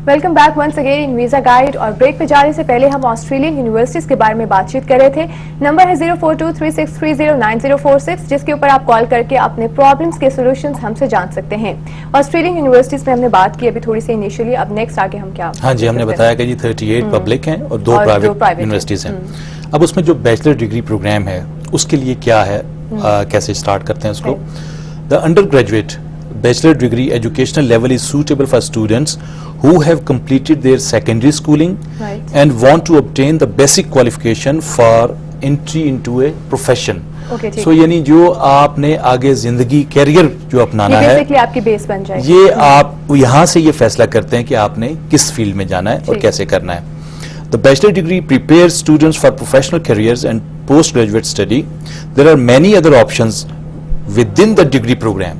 Welcome back once again in visa guide. और break पे जाने से पहले हम ऑस्ट्रेलियन यूनिवर्सिटीज के बारे में बातचीत कर रहे थे। नंबर है 0423630946 जिसके ऊपर आप कॉल करके अपने प्रॉब्लम्स के सॉल्यूशंस हमसे जान सकते हैं। ऑस्ट्रेलियन यूनिवर्सिटीज में हमने बात की अभी थोड़ी सी इनिशियली, अब नेक्स्ट आगे हम क्या? हाँ जी, हमने बताया कि जी 38 पब्लिक हैं और 2 प्राइवेट यूनिवर्सिटीज हैं। अब उसमें जो बैचलर डिग्री प्रोग्राम है उसके लिए क्या है, कैसे स्टार्ट करते हैं उसको। The under graduate bachelor degree educational level is suitable for students who have completed their secondary schooling and want to obtain the basic qualification for entry into a profession. So यानी जो आपने आगे जिंदगी career जो अपनाना है, आपकी base बन जाएगी। ये आप यहाँ से ये फैसला करते हैं कि आपने किस फील्ड में जाना है और कैसे करना है। The bachelor degree prepares students for professional careers and postgraduate study. There are many other options within the degree program.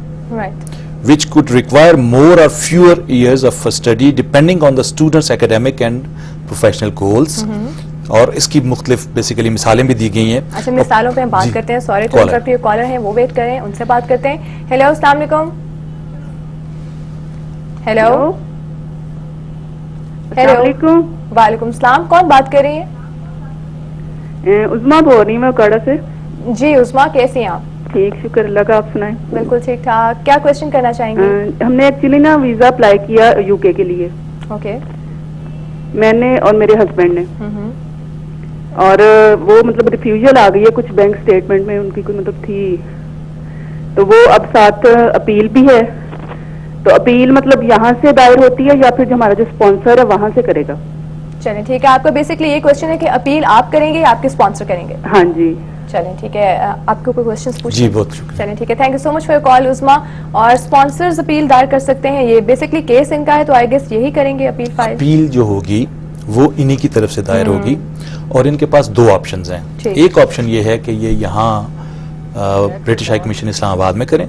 Which could require more or fewer years of study depending on the student's academic and professional goals. और इसकी मुख्तलिफ basically मिसालें भी दी गई हैं। अच्छा, मिसालों पे हम बात करते हैं। सॉरी टू इंटरप्ट, ये कॉलर हैं वो वेट करें, उनसे बात करते हैं। हेलो, अस्सलाम वालेकुम। हेलो, हेलो, वालेकुम सलाम। कौन बात कर रही है? उस्मा बोल रही हूँ मैं कड़ा से। जी उस्मा, कैसी हैं आप? ठीक, शुक्र अल्लाह का, आप सुनाएं। बिल्कुल ठीक ठाक। क्या क्वेश्चन करना चाहेंगे? हमने एक्चुअली ना वीजा अप्लाई किया यूके के लिए। ओके। मैंने और मेरे हस्बैंड ने, और वो मतलब रिफ्यूजल आ गई है कुछ बैंक स्टेटमेंट में उनकी कोई मतलब थी, तो वो अब साथ अपील भी है। तो अपील मतलब यहाँ से दायर होती है या फिर जो हमारा जो स्पॉन्सर है वहां से करेगा? चलें ठीक है, आपका बेसिकली ये क्वेश्चन है कि अपील आप करेंगे या आपके स्पॉन्सर करेंगे? हाँ जी। चलें ठीक है, आपको कोई क्वेश्चंस पूछे? जी बहुत शुक्रिया। चलें ठीक है, thank you so much for your call Usma. और स्पॉन्सर्स अपील दायर कर सकते हैं, ये बेसिकली केस इनका है तो आई गेस यही करेंगे अपील फाइल। अपील जो होगी वो इन्हीं की तरफ से दायर होगी और इनके पास 2 ऑप्शंस हैं। एक ऑप्शन ये है कि ये यहाँ ब्रिटिश हाई कमीशन इस्लामाबाद में करें।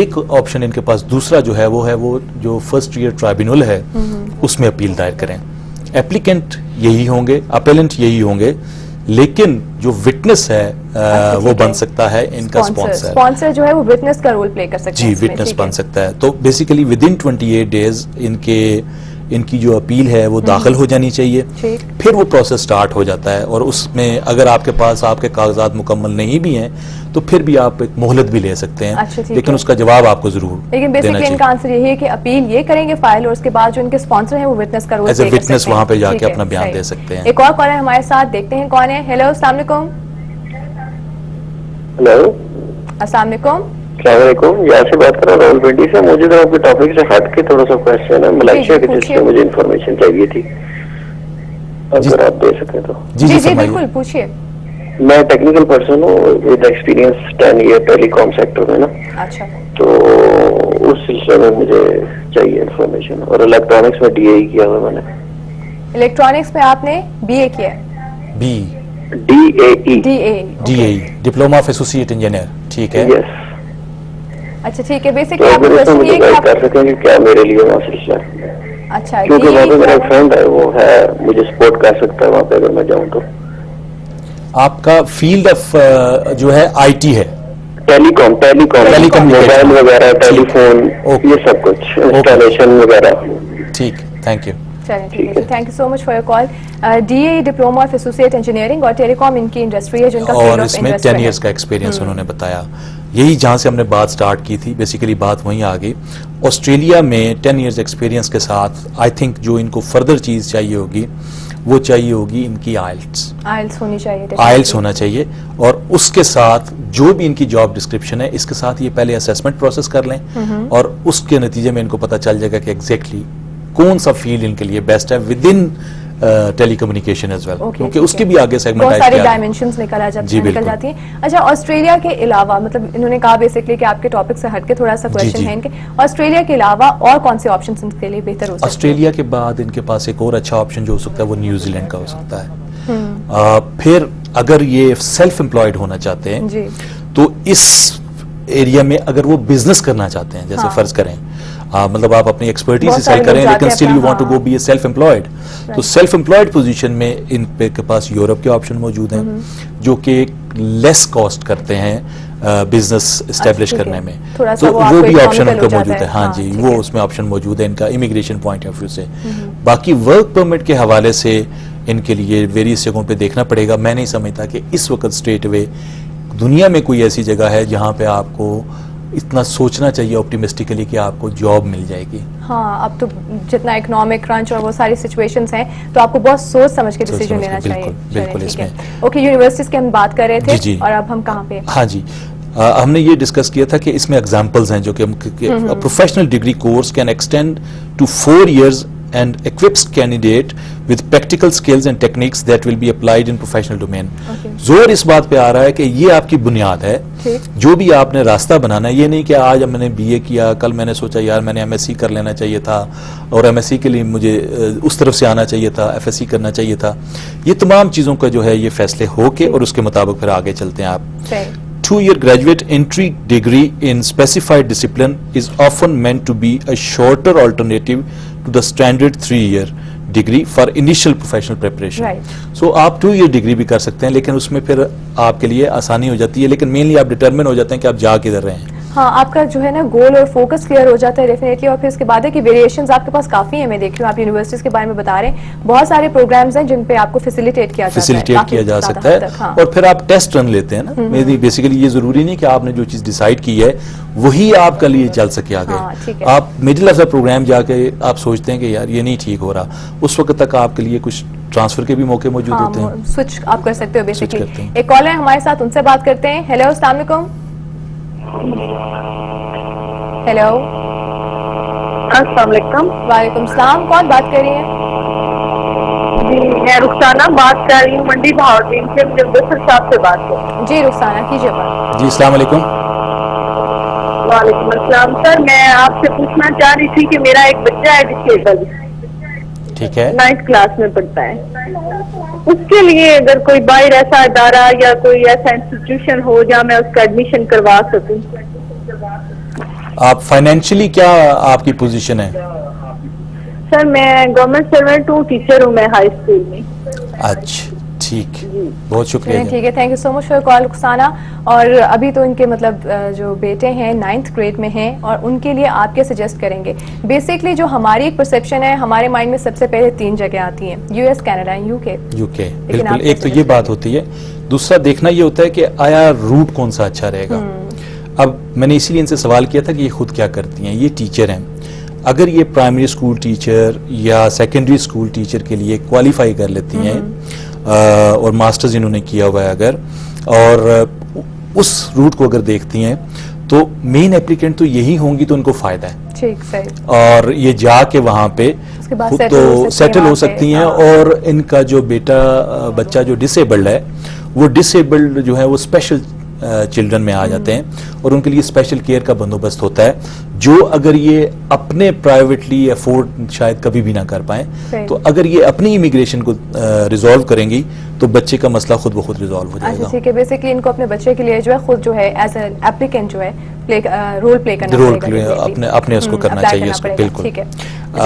एक ऑप्शन इनके पास दूसरा जो है वो जो फर्स्ट ईयर ट्राइब्यूनल है उसमें अपील दायर करें। एप्लीकेंट यही होंगे, अपेलेंट यही होंगे, लेकिन जो विटनेस है वो बन सकता है इनका स्पॉन्सर। स्पॉन्सर जो है वो विटनेस का रोल प्ले कर सकता है। जी, विटनेस बन सकता है। तो बेसिकली विद इन 28 डेज इनकी जो अपील है वो दाखिल हो जानी चाहिए। फिर वो प्रोसेस स्टार्ट हो जाता है और उसमें अगर आपके पास आपके कागजात मुकम्मल नहीं भी हैं तो फिर भी आप एक मोहलत भी ले सकते हैं। लेकिन उसका जवाब आपको जरूर लेकिन बेसिकली इनका आंसर यही है कि अपील ये करेंगे फाइल, और उसके बाद जो इनके स्पॉन्सर है वो विटनेस का रोल एज ए विटनेस वहां पे जाके अपना बयान दे सकते हैं। एक और कॉलर हमारे साथ, देखते हैं कौन है। हेलो, अस्सलाम वालेकुम। हेलो, अस्सलाम वालेकुम। अस्सलामुअलैकुम, यहाँ से बात कर रहा हूँ रावलपिंडी से। मुझे तो आपके टॉपिक से हट के थोड़ा सा क्वेश्चन है मलेशिया के, जिसमें मुझे इन्फॉर्मेशन चाहिए थी, अगर आप दे सके तो। जी बिल्कुल, पूछिए। मैं टेक्निकल पर्सन हूँ with experience 10 year telecom sector में ना। अच्छा। तो उस सिलसिले में मुझे चाहिए इन्फॉर्मेशन। और इलेक्ट्रॉनिक्स में DAE किया हुआ मैंने। इलेक्ट्रॉनिक्स में आपने BA किया है? DAE diploma of associate engineer. ठीक है। यस। अच्छा ठीक है, बेसिकली तो आप क्वेश्चन ये कि आप कर सकें कि क्या मेरे लिए वहाँ सिलसिला। अच्छा, क्योंकि वहाँ पे मेरा फ्रेंड है, वो है, मुझे सपोर्ट कर सकता है वहाँ पे अगर मैं जाऊँ तो। आपका फील्ड ऑफ जो है IT है? टेलीकॉम मोबाइल वगैरह, टेलीफोन, ये सब कुछ, इंस्टॉलेशन वगैरह। ठीक, थैंक यू। चलिए ठीक है, thank you so much for your call. DAE diploma of associate engineering और टेलीकॉम इनकी इंडस्ट्री है जिनका और इसमें 10 इयर्स का एक्सपीरियंस उन्होंने बताया। यही जहां से हमने बात स्टार्ट की थी, बेसिकली बात वहीं आ गई। ऑस्ट्रेलिया में 10 इयर्स एक्सपीरियंस के साथ आई थिंक जो इनको फर्दर चीज चाहिए होगी वो चाहिए होगी इनकी आइल्स होनी चाहिए। आइल्स होना चाहिए और उसके साथ जो भी इनकी जॉब डिस्क्रिप्शन है इसके साथ ये पहले असेसमेंट प्रोसेस कर लें और उसके नतीजे में इनको पता चल जाएगा कि एग्जैक्टली कौन सा फील्ड इनके लिए बेस्ट है within telecommunication as well, क्योंकि उसके भी आगे सेगमेंट बहुत सारी डायमेंशंस निकल जाती हैं। अच्छा, ऑस्ट्रेलिया के अलावा, मतलब इन्होंने कहा बेसिकली कि आपके टॉपिक से हटके थोड़ा सा क्वेश्चन है इनके, ऑस्ट्रेलिया के अलावा और कौन से ऑप्शंस इनके लिए बेहतर हो सकते हैं? ऑस्ट्रेलिया के बाद इनके पास एक और अच्छा ऑप्शन जो हो सकता है वो न्यूजीलैंड का हो सकता है। फिर अगर ये सेल्फ एम्प्लॉयड होना चाहते हैं तो इस एरिया में अगर वो बिजनेस करना चाहते हैं, जैसे फर्ज करें मतलब आप अपनी एक्सपर्टीज से सेल करें लेकिन still you want to go be a self employed, तो सेल्फ एम्प्लॉयड पोजीशन में इन पे के पास यूरोप के ऑप्शन मौजूद हैं जो कि लेस कॉस्ट करते हैं बिजनेस स्टैब्लिश ठीक है। करने में, थोड़ा सा तो वो वो आपको भी ऑप्शन economical उनका हो जाता मौजूद है। है। हाँ हाँ, जी, ठीक वो है। उसमें ऑप्शन मौजूद है इनका इमिग्रेशन पॉइंट ऑफ व्यू से। बाकी वर्क परमिट के हवाले से इनके लिए वेरियस जगहों पे देखना पड़ेगा। मैं नहीं समझता कि इस वक्त स्ट्रेट वे दुनिया में कोई ऐसी जगह है जहाँ पे आपको इतना सोचना चाहिए ऑप्टिमिस्टिकली कि आपको जॉब मिल जाएगी। हाँ, अब तो जितना इकोनॉमिक क्रंच और वो सारी सिचुएशंस हैं, तो आपको बहुत सोच समझ के सोच डिसीजन समझ के, लेना चाहिए। बिल्कुल, बिल्कुल चलिए, ठीक है। इसमें। ओके, यूनिवर्सिटीज की हम बात कर रहे थे जी, जी। और अब हम कहाँ पे? हाँ जी, हमने ये डिस्कस किया था कि इसमें एग्जांपल्स हैं जो कि professional degree course can extend to 4 years and equips candidate with practical skills and techniques that will be applied in professional domain. Okay. जोर इस बात पे आ रहा है कि ये आपकी बुनियाद है। ठीक। जो भी आपने रास्ता बनाना है, ये नहीं कि आज मैंने बीए किया, कल मैंने सोचा यार मैंने एमएससी कर लेना चाहिए था और एमएससी के लिए मुझे उस तरफ से आना चाहिए था, एफएससी करना चाहिए था। ये तमाम चीज़ों का जो है ये फैसले होके और उसके मुताबिक फिर आगे चलते हैं आप। सही। 2-year graduate entry degree in specified discipline is often meant to be a shorter alternative to the standard 3-year degree for initial professional preparation. Right. So आप 2-year डिग्री भी कर सकते हैं, लेकिन उसमें फिर आपके लिए आसानी हो जाती है, लेकिन मेनली आप डिटरमिन हो जाते हैं कि आप जा किधर रहे हैं। हाँ, आपका जो है ना गोल और फोकस क्लियर हो जाता है डेफिनेटली, और फिर उसके बाद है कि वेरिएशंस आपके पास काफी है। मैं देख रही हूँ आप यूनिवर्सिटीज के बारे में बता रहे हैं, बहुत सारे प्रोग्राम्स हैं जिन पे आपको फैसिलिटेट किया जाता है, फैसिलिटेट किया जा सकता है। हाँ। और फिर आप टेस्ट रन लेते हैं ना। बेसिकली ये जरूरी नहीं कि आपने जो चीज डिसाइड की है वही आपके लिए चल सके आगे। हाँ, ठीक है। आप मिडिल ऑफ द प्रोग्राम जाके आप सोचते हैं कि यार ये नहीं ठीक हो रहा, उस वक्त तक आपके लिए कुछ ट्रांसफर के भी मौके मौजूद होते हैं। स्विच आप कर सकते हो बेसिकली। करते हैं। एक कॉलर है हमारे साथ, उनसे बात करते हैं। हेलो, अस्सलाम वालेकुम। हेलो, अस्सलाम वालेकुम। वालेकुम सलाम। कौन बात कर रही है? जी, मैं रुखसाना बात कर रही हूँ मंडी भावडीन से। मुझे मुदस्सिर साहब से बात करो। जी रुखसाना, कीजिए बात। जी, अस्सलाम वालेकुम। वालेकुम अस्सलाम। सर, मैं आपसे पूछना चाह रही थी कि मेरा एक बच्चा है डिसेबल, ठीक है। 9th क्लास में पढ़ता है। उसके लिए अगर कोई बाहर ऐसा इदारा या कोई ऐसा इंस्टीट्यूशन हो जहाँ मैं उसका एडमिशन करवा सकूँ। आप फाइनेंशियली क्या आपकी पोजीशन है? सर, मैं गवर्नमेंट सर्वेंट हूँ, टीचर हूँ मैं हाई स्कूल में। अच्छा, ठीक, बहुत शुक्रिया। ठीक है, thank you so much for call Rukhsana. और अभी तो इनके मतलब जो बेटे हैं 9th ग्रेड में हैं, और उनके लिए आप क्या सजेस्ट करेंगे? बेसिकली जो हमारी एक परसेप्शन है, हमारे माइंड में सबसे पहले 3 जगह आती हैं, यूएस, कनाडा, यूके। बिल्कुल, एक तो ये बात होती है। दूसरा देखना ये होता है कि आया रूट कौन सा अच्छा रहेगा। अब मैंने इसीलिए इनसे सवाल किया था कि ये खुद क्या करती हैं। ये टीचर हैं, अगर ये प्राइमरी स्कूल टीचर या सेकेंडरी स्कूल टीचर के लिए क्वालिफाई कर लेती हैं और मास्टर्स इन्होंने किया हुआ है अगर, और उस रूट को अगर देखती हैं तो मेन एप्लीकेंट तो यही होंगी, तो उनको फायदा है। ठीक, सही। और ये जाके वहाँ पे बाद तो सेटल हो सकती हैं। हाँ। और इनका जो बच्चा जो डिसेबल्ड है, वो डिसेबल्ड जो है वो स्पेशल चिल्ड्रन में आ जाते हैं और उनके लिए स्पेशल केयर का बंदोबस्त होता है, जो अगर ये अपने प्राइवेटली अफोर्ड शायद कभी भी ना कर पाए। तो अगर ये अपनी इमिग्रेशन को रिजॉल्व करेंगी तो बच्चे का मसला खुद ब खुद रिजॉल्व हो जाएगा। ठीक है, बेसिकली इनको अपने बच्चे के लिए जो है खुद जो है एज एन एप्लीकेंट जो है रोल प्ले करना पड़ेगा, अपने उसको करना चाहिए उसको। बिल्कुल, ठीक है।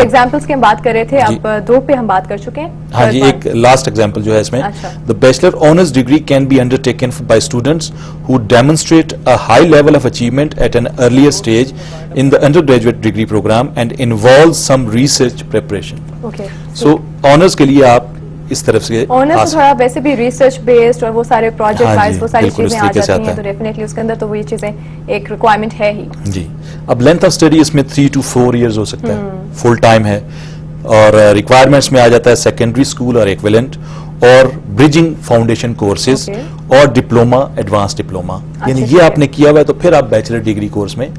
एग्जांपल्स की हम बात कर रहे थे, अब 2 पे हम बात कर चुके हैं। हाँ जी, एक लास्ट एग्जांपल जो है इसमें, the bachelor honours degree can be undertaken by students who demonstrate a high level of achievement at an earlier stage in the undergraduate degree program and involves some research preparation. Okay. So honors के लिए आप इस तरफ से honours थोड़ा वैसे भी research based और वो सारे प्रोजेक्ट वाइज वो सारी चीजें आ जाती हैं, तो डेफिनेटली उसके अंदर तो वो ये चीजें एक रिक्वायरमेंट है ही। जी, अब लेंथ ऑफ स्टडी इसमें 3 to 4 years हो सकता है, फुल टाइम है। और रिक्वायरमेंट्स में आ जाता है सेकेंडरी स्कूल और इक्विवेलेंट और ब्रिजिंग फाउंडेशन कोर्सेज और डिप्लोमा, एडवांस डिप्लोमा। यानी ये आपने किया हुआ है तो फिर आप बैचलर डिग्री कोर्स में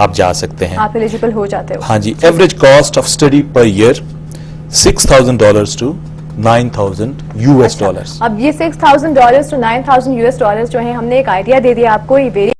आप जा सकते हैं, आप एलिजिबल हो जाते हो। हाँ जी। Average cost of study per year $6,000 to $9,000 US। अब ये $6,000 to $9,000 US जो है, हमने एक आइडिया दे दिया आपको। ये वेरी